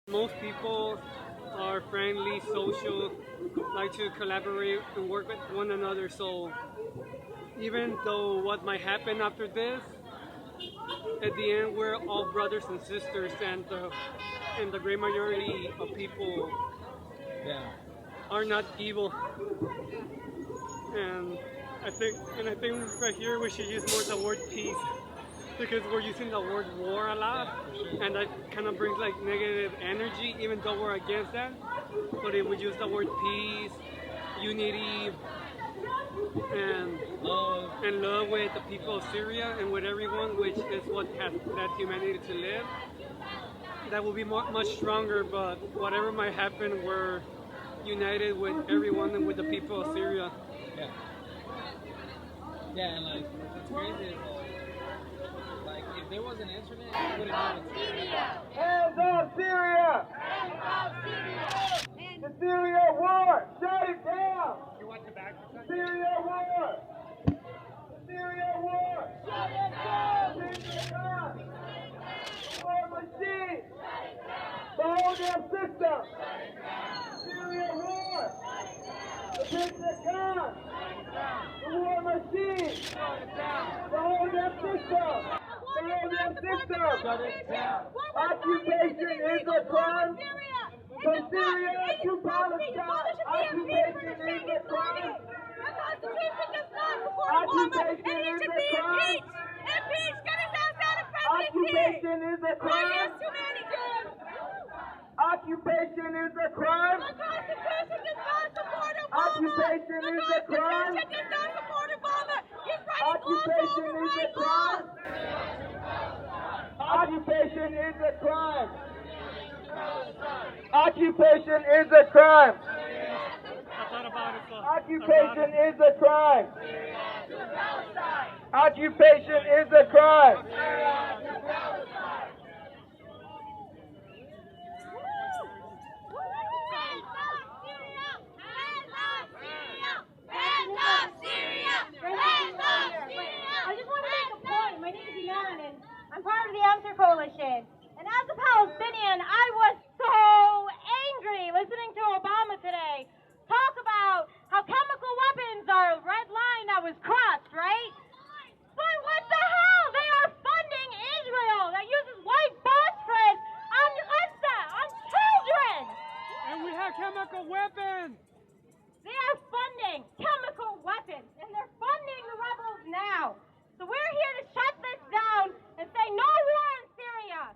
Most people are friendly, social, like to collaborate and work with one another. So even though what might happen after this, at the end we're all brothers and sisters, and the great majority of people are not evil. And I think right here we should use more the word peace, because we're using the word war a lot, and that kind of brings like negative energy, even though we're against that. But if we use the word peace, unity, and love with the people of Syria and with everyone, which is what has led humanity to live, that will be much stronger. But whatever might happen, we're united with everyone and with the people of Syria. Yeah, and like, what's crazy is like if there was an internet, you wouldn't know it's Syria. Hands off Syria! Hands off Syria! The Syria war! Shut it down! You want the back? Syria war! The Syria war! Shut it down! Syria! War machine! The whole damn system! Syria war! The Pentagon! The war machine! The whole damn system! The whole damn system! Shut it down! Occupation is a crime! From Syria to Palestine! Occupation is a crime! The Constitution does not support Occupation and he is should a be crime! impeached! Impeached! Get his ass out of presidency! Occupation is a Why crime! is humanity? Occupation is a crime! The Constitution does not support Obama! Occupation is a crime! The Constitution does not support Obama! He's writing Occupation laws to is a override crime! laws! Occupation is a crime! Occupation is a crime! I thought about it. Occupation is a crime! Occupation is a crime! I just want to make a point. My name is Iman, and I'm part of the Answer Coalition. And as a Palestinian, I was so angry listening to Obama today talk about how chemical weapons are a red line that was crossed, right? But what the hell? They are funding Israel that uses white phosphorus on Gaza, on children! And we have chemical weapons! They are funding chemical weapons, and they're funding the rebels now. So we're here to shut this down and say no war in Syria.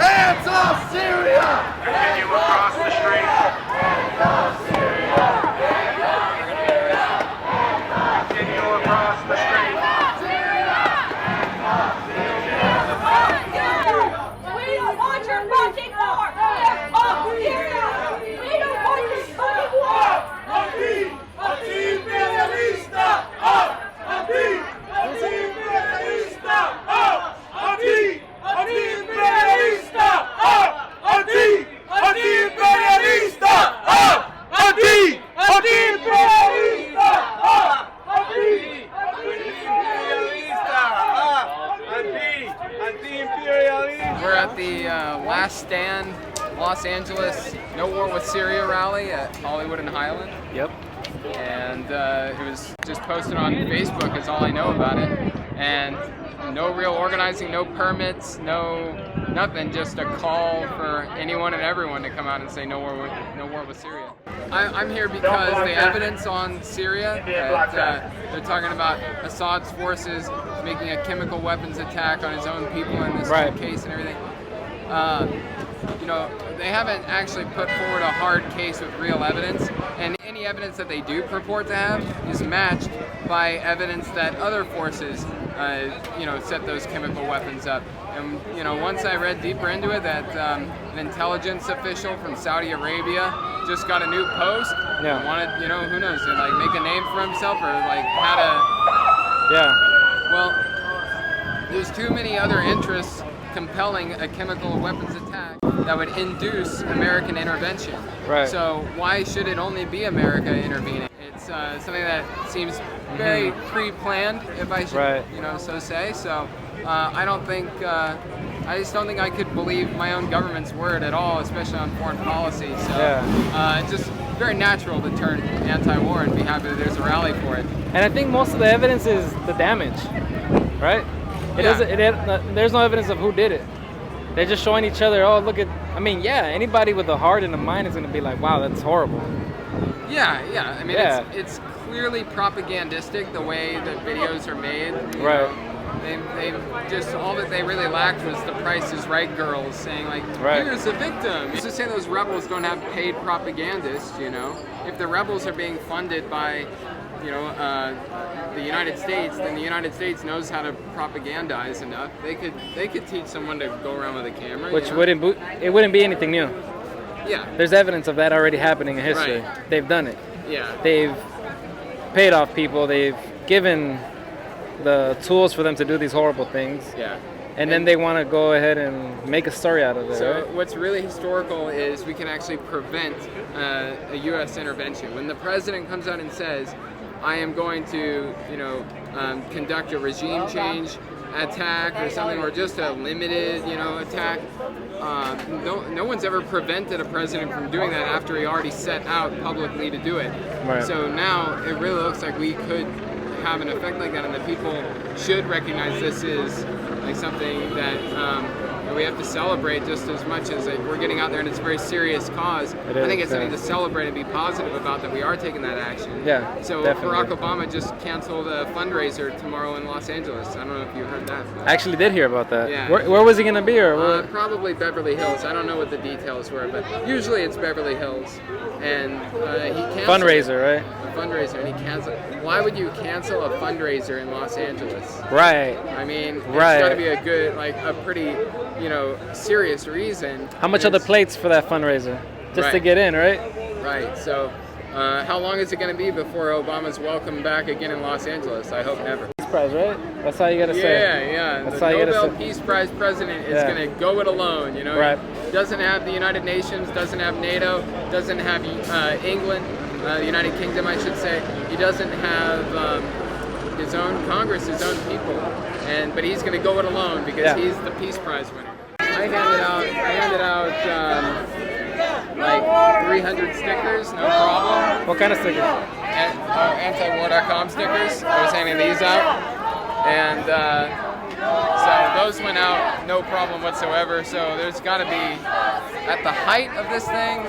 Hands off Syria! Continue across the street. Hands off Syria! Continue across the street. We don't want your fucking war! Get off Syria! We don't want your fucking war! Anti-imperialista! Anti-imperialista! Anti-imperialista! Anti-imperialista! Anti-imperialista! Anti-imperialista! We're at the Last Stand Los Angeles No War with Syria rally at Hollywood and Highland. Yep. And it was just posted on Facebook, is all I know about it. And no real organizing, no permits, nothing, just a call for anyone and everyone to come out and say no war with Syria. I'm here because the evidence on Syria, that they're talking about Assad's forces making a chemical weapons attack on his own people in this case and everything. You know, they haven't actually put forward a hard case with real evidence, and any evidence that they do purport to have is matched by evidence that other forces, set those chemical weapons up. And once I read deeper into it, that an intelligence official from Saudi Arabia just got a new post, and wanted, who knows, to like make a name for himself or like had a. Yeah. Well, there's too many other interests compelling a chemical weapons attack that would induce American intervention. Right. So why should it only be America intervening? It's something that seems very pre-planned, if I should, so say. So I just don't think I could believe my own government's word at all, especially on foreign policy. So it's just very natural to turn anti-war and be happy that there's a rally for it. And I think most of the evidence is the damage, right? There's no evidence of who did it. They're just showing each other, oh, look at, anybody with a heart and a mind is going to be like, wow, that's horrible. Yeah. I mean, it's clearly propagandistic the way the videos are made. You know. They just, all that they really lacked was the Price is Right girls saying like, here's the victim. It's to say those rebels don't have paid propagandists, If the rebels are being funded by, the United States, then the United States knows how to propagandize enough. They could teach someone to go around with a camera. Which wouldn't be anything new. Yeah. There's evidence of that already happening in history. Right. They've done it. Yeah. They've paid off people. They've given the tools for them to do these horrible things. Yeah. And then they want to go ahead and make a story out of it. So right? What's really historical is we can actually prevent a U.S. intervention. When the president comes out and says, I am going to, conduct a regime change attack or something, or just a limited, attack. No one's ever prevented a president from doing that after he already set out publicly to do it. Right. So now it really looks like we could have an effect like that, and that people should recognize this is like something that we have to celebrate just as much as we're getting out there, and it's a very serious cause. I think it's something to celebrate and be positive about, that we are taking that action. Yeah, so definitely. Barack Obama just canceled a fundraiser tomorrow in Los Angeles. I don't know if you heard that. I actually did hear about that. Yeah. Where was he going to be? Or probably Beverly Hills. I don't know what the details were, but usually it's Beverly Hills. And he canceled fundraiser, right? A fundraiser, and he canceled. Why would you cancel a fundraiser in Los Angeles? Right. I mean, it's got to be a good, a pretty, serious reason. How much are the plates for that fundraiser? Just to get in, right? Right. So, how long is it going to be before Obama's welcome back again in Los Angeles? I hope never. Peace Prize, right? That's all you got to say. Yeah. That's the all you got to Nobel say. Peace Prize president is going to go it alone. Right. He doesn't have the United Nations, doesn't have NATO, doesn't have England, the United Kingdom, I should say. He doesn't have his own Congress, his own people, but he's going to go it alone because he's the Peace Prize winner. I handed out like 300 stickers, no problem. What kind of stickers? Antiwar.com stickers. I was handing these out, and so those went out no problem whatsoever. So there's got to be, at the height of this thing,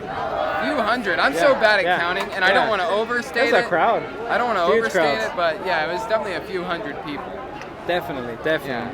a few hundred. I'm so bad at counting, and I don't want to overstate it. That's a crowd. I don't want to overstate it, but yeah, it was definitely a few hundred people. Definitely. Yeah.